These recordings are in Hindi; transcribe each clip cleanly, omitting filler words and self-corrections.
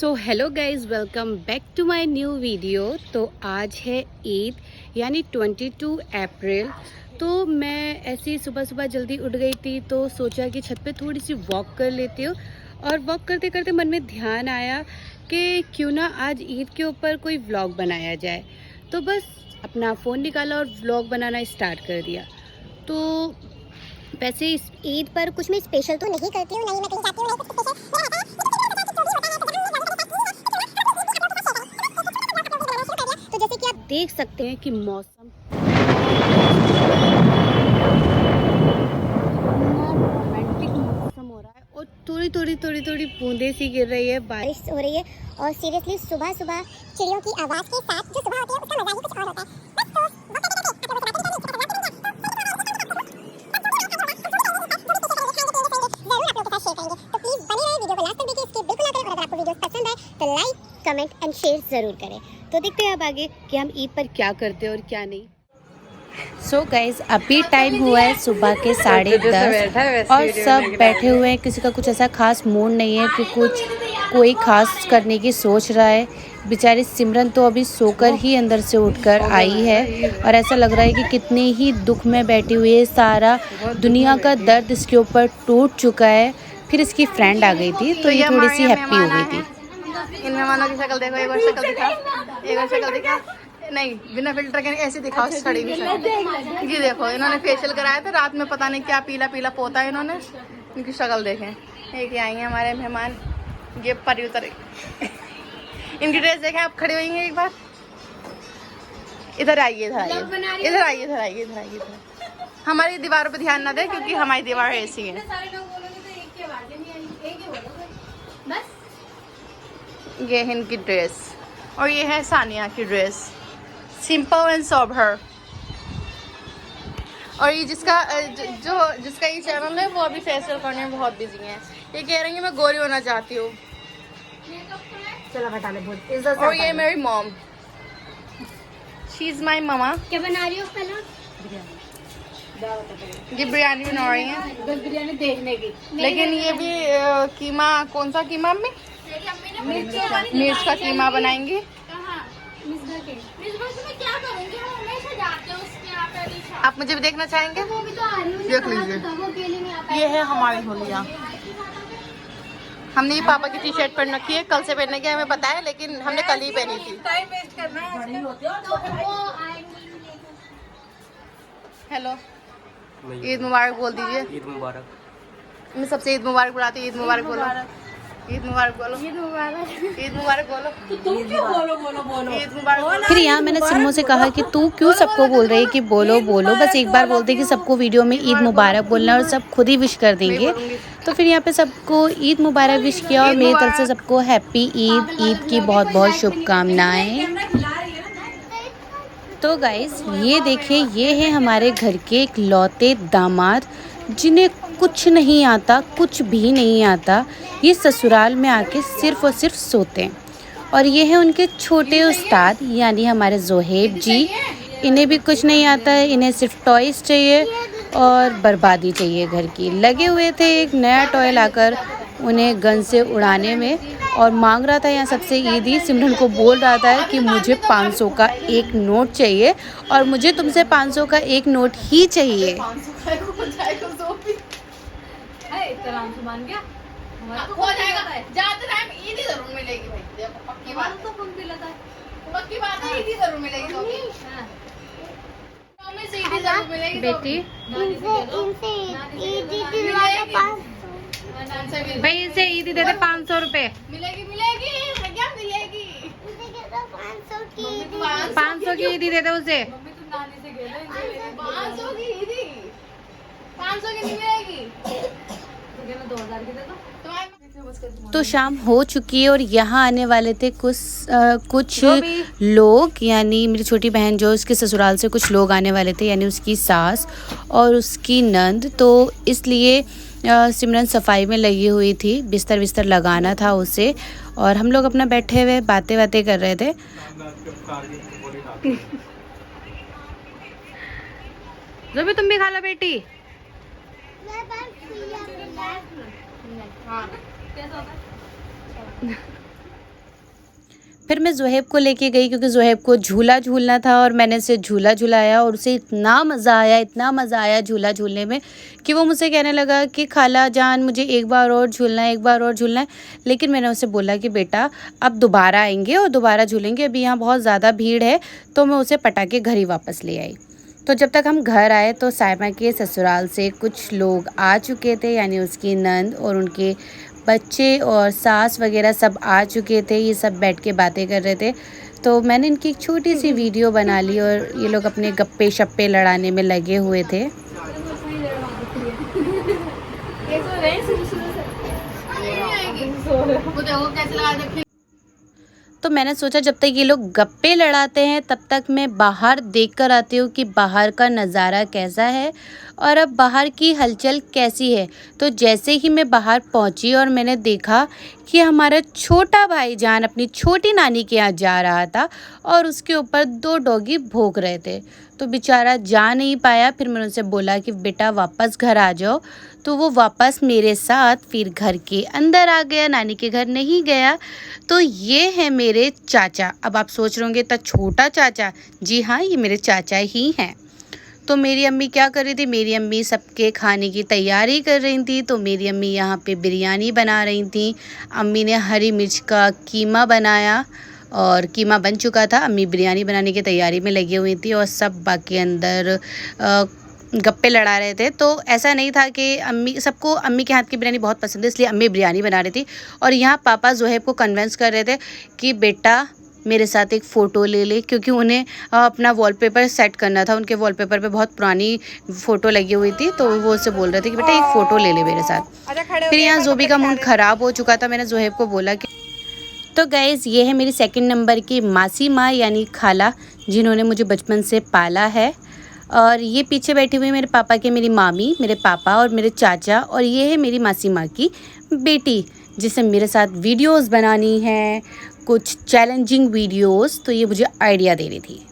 So hello guys, welcome back to my new video. तो आज है ईद यानी 22 अप्रैल। तो मैं ऐसी सुबह सुबह जल्दी उठ गई थी तो सोचा कि छत पे थोड़ी सी वॉक कर लेती हूँ। और वॉक करते करते मन में ध्यान आया कि क्यों ना आज ईद के ऊपर कोई व्लॉग बनाया जाए। तो बस अपना फ़ोन निकाला और व्लॉग बनाना स्टार्ट कर दिया। तो वैसे इस ईद पर कुछ मैं स्पेशल तो नहीं करती हूँ, नहीं मैं कहीं जाती हूँ, नहीं कुछ स्पेशल। तो जैसे कि आप देख सकते हैं कि मौसम रोमांटिक मौसम हो रहा है और थोड़ी बूंदे सी गिर रही है, बारिश हो रही है। और सीरियसली सुबह सुबह चिड़ियों की आवाज़ के साथ जो सुबह होती है उसका मजा ही कुछ और होता है। तो लाइक कमेंट एंड शेयर ज़रूर करें। तो देखते हैं अब आगे कि हम ईद पर क्या करते हैं और क्या नहीं। सो गाइज, अभी टाइम हुआ है सुबह के 10:30 और सब बैठे हुए हैं। किसी का कुछ ऐसा खास मूड नहीं है कि कुछ कोई खास करने की सोच रहा है। बेचारी सिमरन तो अभी सोकर ही अंदर से उठकर आई है और ऐसा लग रहा है कि कितने ही दुख में बैठी हुई है। सारा दुनिया का दर्द इसके ऊपर टूट चुका है। फिर इसकी फ्रेंड आ गई थी तो ये थोड़ी सी हैप्पी हो गई थी। इन मेहमानों की शक्ल देखो, एक बार शक्ल दिखा, एक बार शक्ल दिखा। नहीं, बिना फिल्टर के ऐसे दिखाओ सड़ी हुई शक्ल। ये देखो, इन्होंने फेशियल कराया था रात में, पता नहीं क्या पीला पीला पोता है इन्होंने। इनकी शक्ल देखें। एक आई हैं हमारे मेहमान, ये परी उतर। इनकी ड्रेस देखें, आप खड़े होंगे एक बार। इधर आइए, इधर आइए, इधर आइए, इधर आइए, इधर आइए। हमारी दीवारों पे ध्यान ना दे क्योंकि हमारी दीवार ऐसी है। ये है इनकी ड्रेस और ये है सानिया की ड्रेस, सिंपल एंड सोबर। और ये जिसका ये चैनल है वो अभी फेशियल करने में बहुत बिजी है। ये कह रही है मैं गोरी होना चाहती हूँ। और ये मेरी मॉम, शी इज माई मामा। क्या बना रही हो पहले? ये बिरयानी बना रही है, बिरयानी देखने की। लेकिन ये भी कीमा, कौन सा कीमा में मिर्च का कीमा बनाएंगे। आप मुझे भी देखना चाहेंगे? देख लीजिए, ये है हमारी होलिया। हमने ये पापा की टी शर्ट पहन रखी है, कल से पहनने के हमें पता है, लेकिन हमने कल ही पहनी थी। हेलो, ईद मुबारक बोल दीजिए। ईद मुबारक। मैं सबसे ईद मुबारक बुलाती हूँ। ईद मुबारक बोलो, ईद मुबारक बोलो, ईद मुबारक, ईद मुबारक बोलो। तुम क्यों बोलो ईद मुबारक। फिर यहाँ मैंने सिम्मो से कहा कि तू क्यों सबको बोल रही है कि बोलो बोलो, बस एक बार बोलते कि सबको वीडियो में ईद मुबारक बोलना और सब खुद ही विश कर देंगे। तो फिर यहाँ पे सबको ईद मुबारक विश किया और मेरी तरफ से सबको हैप्पी ईद, ईद की बहुत बहुत शुभकामनाएं। तो गाइस ये देखिए, ये है हमारे घर के इकलौते दामाद जिन्हें कुछ नहीं आता, कुछ भी नहीं आता। ये ससुराल में आके सिर्फ और सिर्फ सोते हैं। और ये है उनके छोटे उस्ताद यानी हमारे जोहेब जी। इन्हें भी कुछ नहीं आता है, इन्हें सिर्फ टॉयज़ चाहिए और बर्बादी चाहिए घर की। लगे हुए थे एक नया टॉय लाकर उन्हें गन से उड़ाने में और मांग रहा था यहाँ सबसे ईदी। सिमरन को बोल रहा था कि मुझे 500 का एक नोट चाहिए और मुझे तुमसे 500 का एक नोट ही चाहिए। हो जाएगा, जाते टाइम ईद ही जरूर मिलेगी भाई, देखो पक्की बात है। पक्की बात है, ईद ही जरूर मिलेगी। बेटी भाई इसे ईदी दे दे 500 रुपए। मिलेगी मिलेगी भैया, मिलेगी। 500 की ईदी दे दे उसे। 500 की ईदी, 500 की नहीं मिलेगी। तो शाम हो चुकी है और यहाँ आने वाले थे कुछ लोग, यानी मेरी छोटी बहन जो उसके ससुराल से कुछ लोग आने वाले थे, यानी उसकी सास और उसकी नंद। तो इसलिए सिमरन सफाई में लगी हुई थी, बिस्तर लगाना था उसे और हम लोग अपना बैठे हुए बातें कर रहे थे। जो भी तुम भी खा लो बेटी। फिर मैं ज़ुहैब को लेके गई क्योंकि ज़ुहैब को झूला झूलना था और मैंने उसे झूला झुलाया और उसे इतना मज़ा आया झूला झूलने में कि वो मुझसे कहने लगा कि खाला जान मुझे एक बार और झूलना है। लेकिन मैंने उसे बोला कि बेटा अब दोबारा आएंगे और दोबारा झूलेंगे, अभी यहाँ बहुत ज़्यादा भीड़ है। तो मैं उसे पटा के घर ही वापस ले आई। तो जब तक हम घर आए तो साइमा के ससुराल से कुछ लोग आ चुके थे, यानी उसकी नंद और उनके बच्चे और सास वगैरह सब आ चुके थे। ये सब बैठ के बातें कर रहे थे। तो मैंने इनकी एक छोटी सी वीडियो बना ली और ये लोग अपने गप्पे शप्पे लड़ाने में लगे हुए थे। तो मैंने सोचा जब तक ये लोग गप्पे लड़ाते हैं तब तक मैं बाहर देख कर आती हूँ कि बाहर का नज़ारा कैसा है और अब बाहर की हलचल कैसी है। तो जैसे ही मैं बाहर पहुँची और मैंने देखा कि हमारा छोटा भाईजान अपनी छोटी नानी के यहाँ जा रहा था और उसके ऊपर 2 डॉगी भौंक रहे थे। तो बेचारा जा नहीं पाया। फिर मैंने उनसे बोला कि बेटा वापस घर आ जाओ। तो वो वापस मेरे साथ फिर घर के अंदर आ गया, नानी के घर नहीं गया। तो ये है मेरे चाचा। अब आप सोच रहे होंगे तो छोटा चाचा, जी हाँ ये मेरे चाचा ही हैं। तो मेरी अम्मी क्या कर रही थी, मेरी अम्मी सबके खाने की तैयारी कर रही थी। तो मेरी अम्मी यहाँ पे बिरयानी बना रही थी। अम्मी ने हरी मिर्च का कीमा बनाया और कीमा बन चुका था। अम्मी बिरयानी बनाने की तैयारी में लगी हुई थी और सब बाकी अंदर गप्पे लड़ा रहे थे। तो ऐसा नहीं था कि सबको अम्मी के हाथ की बिरयानी बहुत पसंद है इसलिए अम्मी बिरयानी बना रही थी। और यहाँ पापा ज़ुहैब को कन्विंस कर रहे थे कि बेटा मेरे साथ एक फ़ोटो ले ले, क्योंकि उन्हें अपना वॉलपेपर सेट करना था। उनके वॉलपेपर पे बहुत पुरानी फ़ोटो लगी हुई थी। तो वो उससे बोल रहे थे कि बेटा एक फ़ोटो ले ले मेरे साथ। फिर यहाँ ज़ोबी का मूड ख़राब हो चुका था। मैंने ज़ुहैब को बोला कि तो गाइज़ ये है मेरी 2 नंबर की मासी माँ यानी खाला, जिन्होंने मुझे बचपन से पाला है। और ये पीछे बैठी हुई मेरे पापा के मेरी मामी, मेरे पापा और मेरे चाचा। और ये है मेरी मासी माँ की बेटी जिसे मेरे साथ वीडियोस बनानी है, कुछ चैलेंजिंग वीडियोस। तो ये मुझे आइडिया दे रही थी।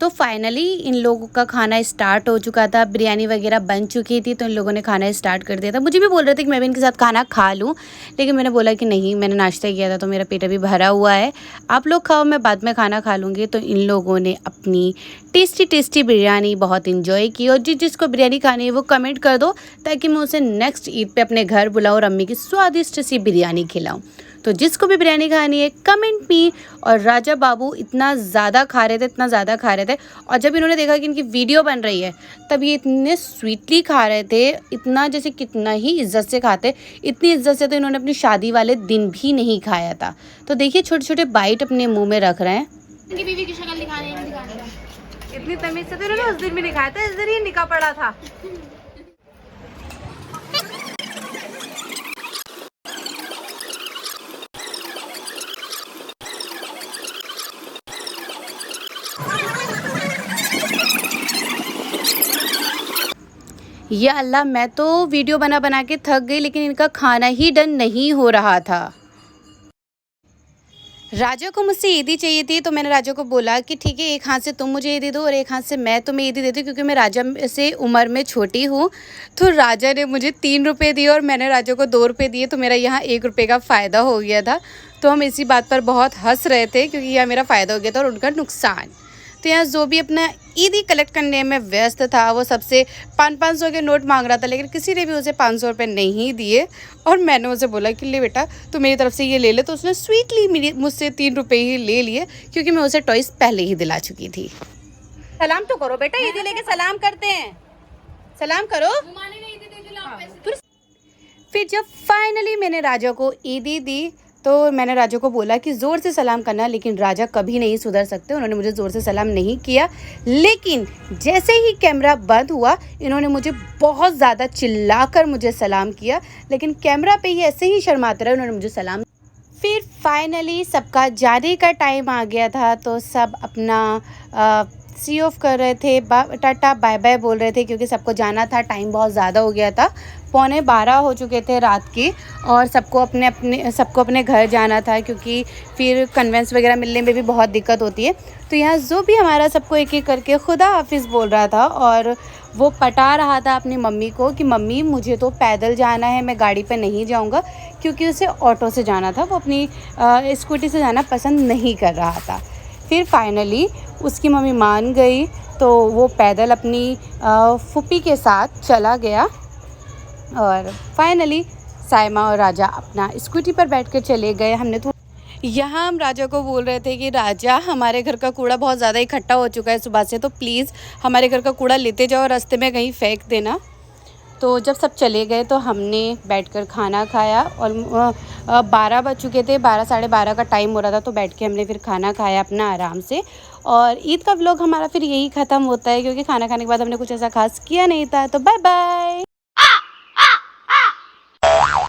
तो फाइनली इन लोगों का खाना स्टार्ट हो चुका था, बिरयानी वगैरह बन चुकी थी। तो इन लोगों ने खाना स्टार्ट कर दिया था। मुझे भी बोल रहे थे कि मैं भी इनके साथ खाना खा लूं, लेकिन मैंने बोला कि नहीं, मैंने नाश्ता किया था तो मेरा पेट अभी भरा हुआ है, आप लोग खाओ, मैं बाद में खाना खा लूँगी। तो इन लोगों ने अपनी टेस्टी बिरयानी बहुत इंजॉय की। और जिसको बिरयानी खानी है वो कमेंट कर दो ताकि मैं उसे नेक्स्ट ईद पे अपने घर बुलाऊँ और अम्मी की स्वादिष्ट सी बिरयानी खिलाऊँ। तो जिसको भी बिरयानी खानी है कमेंट मी। और राजा बाबू इतना ज़्यादा खा रहे थे। और जब इन्होंने देखा कि इनकी वीडियो बन रही है तब ये इतने स्वीटली खा रहे थे, इतना जैसे कितना ही इज्जत से खाते। इतनी इज्जत से तो इन्होंने अपनी शादी वाले दिन भी नहीं खाया था। तो देखिए छोटे छोटे बाइट अपने मुँह में रख रहे हैं। इनकी बीवी की शक्ल दिखाने हैं। इतनी तमीज से तो इन्होंने उस दिन भी नहीं खाया था, इस दिन ही निकाह पड़ा था। या अल्लाह, मैं तो वीडियो बना के थक गई, लेकिन इनका खाना ही डन नहीं हो रहा था। राजा को मुझसे ईदी चाहिए थी। तो मैंने राजा को बोला कि ठीक है, एक हाथ से तुम मुझे ईदी दो और एक हाथ से मैं तुम्हें ईदी देती हूँ, क्योंकि मैं राजा से उम्र में छोटी हूँ। तो राजा ने मुझे 3 रुपये दिए और मैंने राजा को 2 रुपये दिए। तो मेरा यहाँ 1 रुपये का फ़ायदा हो गया था। तो हम इसी बात पर बहुत हंस रहे थे क्योंकि यह मेरा फ़ायदा हो गया था और उनका नुकसान। तो यहाँ जो भी अपना ईदी कलेक्ट करने में व्यस्त था, वो सबसे 500 के नोट मांग रहा था, लेकिन किसी ने भी उसे 500 रुपये नहीं दिए। और मैंने उसे बोला कि ले बेटा तू मेरी तरफ से ये ले ले। तो उसने स्वीटली मुझसे 3 रुपये ही ले लिए, क्योंकि मैं उसे टॉयस पहले ही दिला चुकी थी। सलाम तो करो बेटा, ईदी लेके सलाम करते हैं, सलाम करो। फिर जब फाइनली मैंने राजा को ईदी दी तो मैंने राजा को बोला कि ज़ोर से सलाम करना, लेकिन राजा कभी नहीं सुधर सकते। उन्होंने मुझे ज़ोर से सलाम नहीं किया, लेकिन जैसे ही कैमरा बंद हुआ इन्होंने मुझे बहुत ज़्यादा चिल्लाकर मुझे सलाम किया, लेकिन कैमरा पे ही ऐसे ही शर्माते रहे, उन्होंने मुझे सलाम। फिर फाइनली सबका जाने का टाइम आ गया था। तो सब अपना सी ऑफ कर रहे थे, टाटा बाय बाय बोल रहे थे क्योंकि सबको जाना था, टाइम बहुत ज़्यादा हो गया था, 11:15 हो चुके थे रात के और सबको अपने घर जाना था क्योंकि फिर कन्वेंस वगैरह मिलने में भी बहुत दिक्कत होती है। तो यहाँ जो भी हमारा सबको एक एक करके खुदा हाफिज़ बोल रहा था और वो पटा रहा था अपनी मम्मी को कि मम्मी मुझे तो पैदल जाना है, मैं गाड़ी पे नहीं जाऊँगा, क्योंकि उसे ऑटो से जाना था, वो अपनी स्कूटी से जाना पसंद नहीं कर रहा था। फिर फाइनली उसकी मम्मी मान गई तो वो पैदल अपनी फूफी के साथ चला गया और फाइनली साइमा और राजा अपना स्कूटी पर बैठ कर चले गए। हमने तो यहाँ हम राजा को बोल रहे थे कि राजा हमारे घर का कूड़ा बहुत ज़्यादा इकट्ठा हो चुका है सुबह से, तो प्लीज़ हमारे घर का कूड़ा लेते जाओ, रास्ते में कहीं फेंक देना। तो जब सब चले गए तो हमने बैठकर खाना खाया और 12 बज चुके थे, 12 साढ़े 12 का टाइम हो रहा था, तो बैठ के हमने फिर खाना खाया अपना आराम से। और ईद का व्लॉग हमारा फिर यही ख़त्म होता है क्योंकि खाना खाने के बाद हमने कुछ ऐसा खास किया नहीं था। तो बाय बाय।